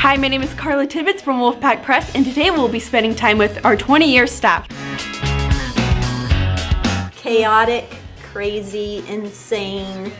Hi, my name is Carla Tibbetts from Wolfpack Press, and today we'll be spending time with our 20-year staff. Chaotic, crazy, insane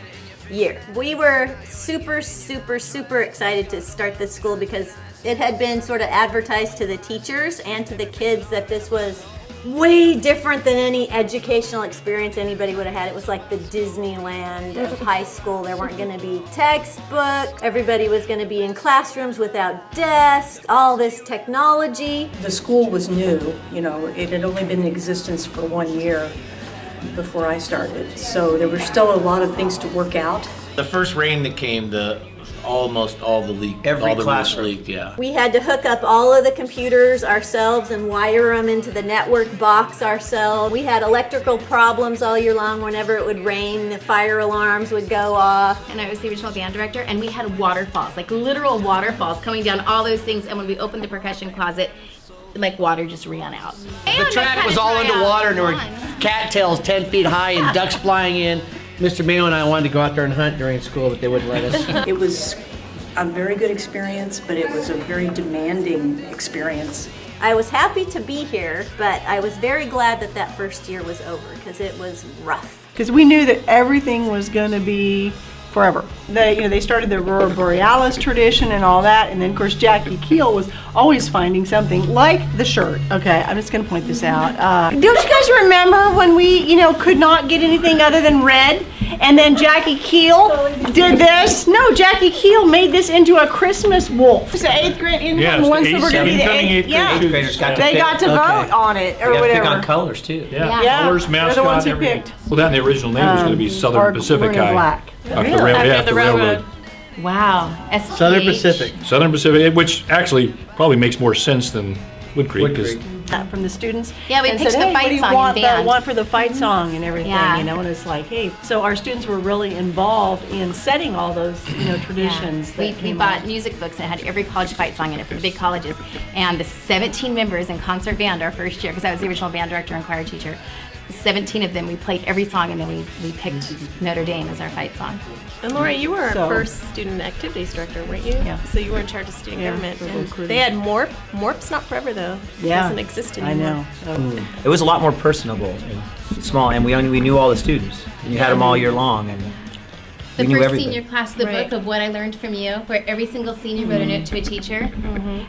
year. We were super excited to start this school because it had been sort of advertised to the teachers and to the kids that this was way different than any educational experience anybody would have had. It was like the Disneyland of high school. There weren't going to be textbooks. Everybody was going to be in classrooms without desks, all this technology. The school was new, you know, it had only been in existence for 1 year before I started. So there were still a lot of things to work out. The first rain that came, almost all the leak, Every all the roofs classroom. leaked, yeah. We had to hook up all of the computers ourselves and wire them into the network box ourselves. We had electrical problems all year long. Whenever it would rain, the fire alarms would go off. And I was the original band director, and we had waterfalls, like literal waterfalls coming down all those things. And when we opened the percussion closet, like water just ran out. The track was all underwater and there were cattails 10 feet high and ducks flying in. Mr. Mayo and I wanted to go out there and hunt during school, but they wouldn't let us. It was a very good experience, but it was a very demanding experience. I was happy to be here, but I was very glad that that first year was over because it was rough. Because we knew that everything was going to be forever. They started the Aurora Borealis tradition and all that, and then of course Jackie Keel was always finding something like the shirt. Okay, I'm just going to point this out. Don't you guys remember when we, could not get anything other than red, and then Jackie Keel did this? No, Jackie Keel made this into a Christmas wolf. It's the 8th grade incoming Yes, ones the that were going to be the incoming 8th. eighth Yeah, grade Graders got to they pick. got to vote on it or They got to whatever. pick on colors too. Yeah, Yeah. colors, They're mascot, the ones who everything. picked. Well, then the original name was going to be or Southern Pacific maroon and High. black. After the railroad. Wow. Southern Pacific. Southern Pacific, which actually probably makes more sense than Woodcreek. Woodcreek. From the students. Yeah, we and picked said, the hey, fight what do you song want, in band. want for the fight song and everything, Yeah. and it's like, hey. So our students were really involved in setting all those, traditions. We that came bought up. music books that had every college fight song in it for the big colleges. And the 17 members in concert band our first year, because I was the original band director and choir teacher, 17 of them, we played every song, and then we picked Notre Dame as our fight song. And Laura, you were So- our first student activities director, weren't you? Yeah. So you were in charge of student government. for And recruiting. they had MORP. MORP's not forever though. It Yeah, doesn't exist I anymore. know. So, It was a lot more personable and small, and we knew all the students. And you had them all year long, and The we knew first everything. senior class, the Right. book of what I learned from you, where every single senior wrote a note to a teacher,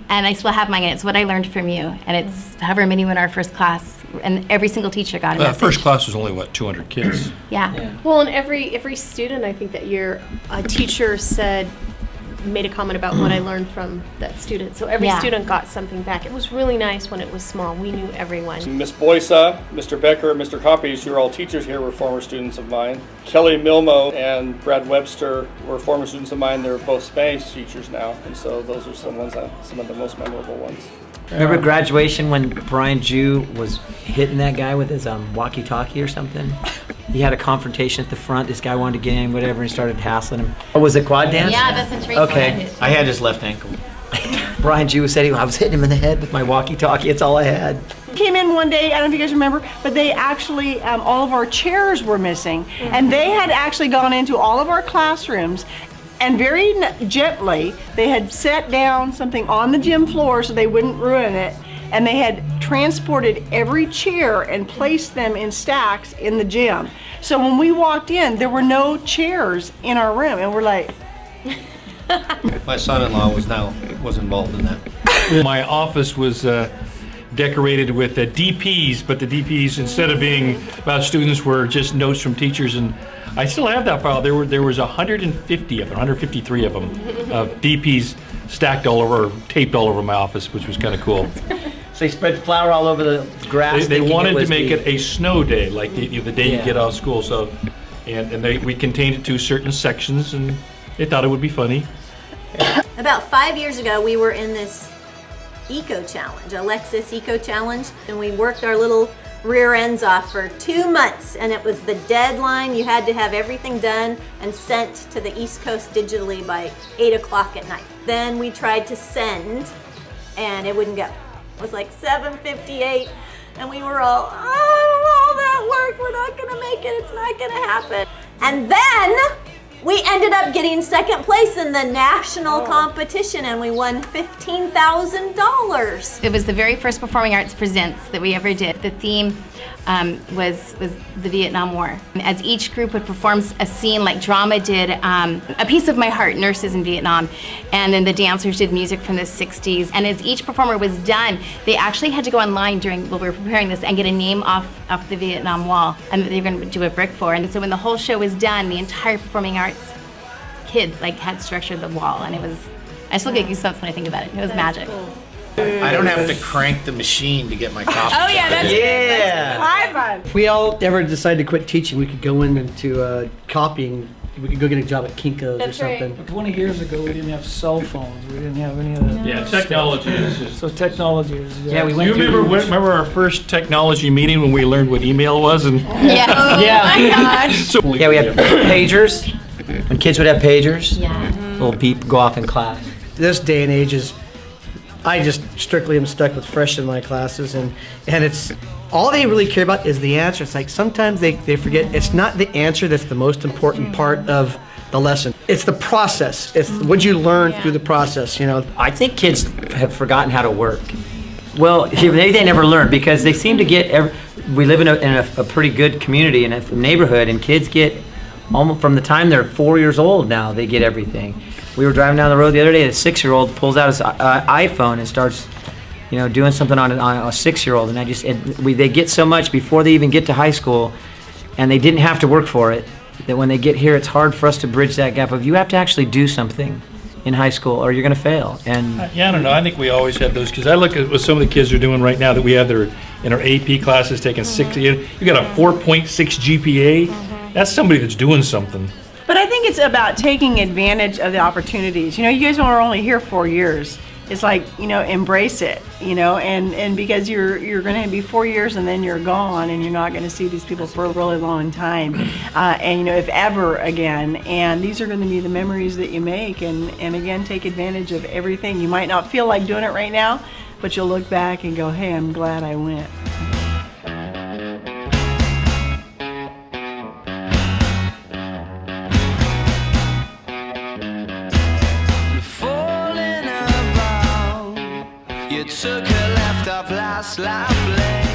and I still have mine. And it's what I learned from you, and it's however many were in our first class, and every single teacher got a message. First class was only, 200 kids? Yeah. Well, and every student, I think that year, a teacher made a comment about what I learned from that student. So every Yeah. student got something back. It was really nice when it was small. We knew everyone. Miss Boysa, Mr. Becker, Mr. Copies, who are all teachers here, were former students of mine. Kelly Milmo and Brad Webster were former students of mine. They're both Spanish teachers now, and so those are some of the most memorable ones. Remember graduation when Brian Jew was hitting that guy with his walkie-talkie or something? He had a confrontation at the front. This guy wanted to get in, whatever, and started hassling him. Oh, was it quad dance? Yeah, that's a Tracy Okay. I had his left ankle. Brian Jew said I was hitting him in the head with my walkie-talkie. It's all I had. came in one day, I don't know if you guys remember, but they actually, all of our chairs were missing. And they had actually gone into all of our classrooms and very gently, they had set down something on the gym floor so they wouldn't ruin it. And they had transported every chair and placed them in stacks in the gym. So when we walked in, there were no chairs in our room, and we're like, My son-in-law was involved in that. My office was decorated with DPs, but the DPs, instead of being about students, were just notes from teachers. And I still have that file. There was 150 of them, 153 of them, of DPs stacked all over, taped all over my office, which was kind of cool. So they spread flour all over the grass. They thinking wanted was to make the- it a snow day, like the day you Yeah. get out of school. So, we contained it to certain sections, and they thought it would be funny. About 5 years ago, we were in this eco challenge, a Lexus eco challenge, and we worked our little rear ends off for 2 months, and it was the deadline. You had to have everything done and sent to the East Coast digitally by 8 o'clock at night. Then we tried to send, and it wouldn't go. It was like 7:58, and we were all that work, we're not gonna make it, it's not gonna happen. And then We ended up getting second place in the national competition, and we won $15,000. It was the very first Performing Arts Presents that we ever did. The theme was the Vietnam War. As each group would perform a scene, like drama did A Piece of My Heart, Nurses in Vietnam, and then the dancers did music from the 60s. And as each performer was done, they actually had to go online while we were preparing this and get a name off the Vietnam Wall, and that they were going to do a brick for. And so when the whole show was done, the entire Performing Arts kids had structured the wall, and it was, I still get goosebumps when I think about it. It was magic. Cool. I don't have to crank the machine to get my coffee. Oh yeah, that's High five. If we all ever decided to quit teaching, we could go into copying. We could go get a job at Kinko's That's or something. right. 20 years ago, we didn't have cell phones. We didn't have any of that. Yeah, technology is just. So technology is. Yeah, we Do went you through. remember our first technology meeting when we learned what email was? And yes. Yeah. Oh my gosh. so Yeah, we had pagers. When kids would have pagers, Yeah. little beep go off in class. This day and age is, I just strictly am stuck with fresh in my classes, and it's all they really care about is the answer. It's like sometimes they forget it's not the answer that's the most important part of the lesson. It's the process. It's what you learn through the process, you know. I think kids have forgotten how to work. Well, maybe they never learned because they seem to get. We live in a pretty good community and a neighborhood, and kids get almost from the time they're 4 years old now. They get everything. We were driving down the road the other day. A 6-year-old pulls out his iPhone and starts, doing something on a 6-year-old, and they get so much before they even get to high school, and they didn't have to work for it. That when they get here, it's hard for us to bridge that gap of you have to actually do something in high school or you're going to fail. And yeah, I don't know. I think we always had those because I look at what some of the kids are doing right now that we have in our AP classes taking 6. You got a 4.6 GPA. That's somebody that's doing something. But I think it's about taking advantage of the opportunities. You guys are only here 4 years. It's like, embrace it, and because you're going to be 4 years and then you're gone and you're not going to see these people for a really long time, and if ever again. And these are going to be the memories that you make, and again, take advantage of everything. You might not feel like doing it right now, but you'll look back and go, hey, I'm glad I went. You took a left off last life lane.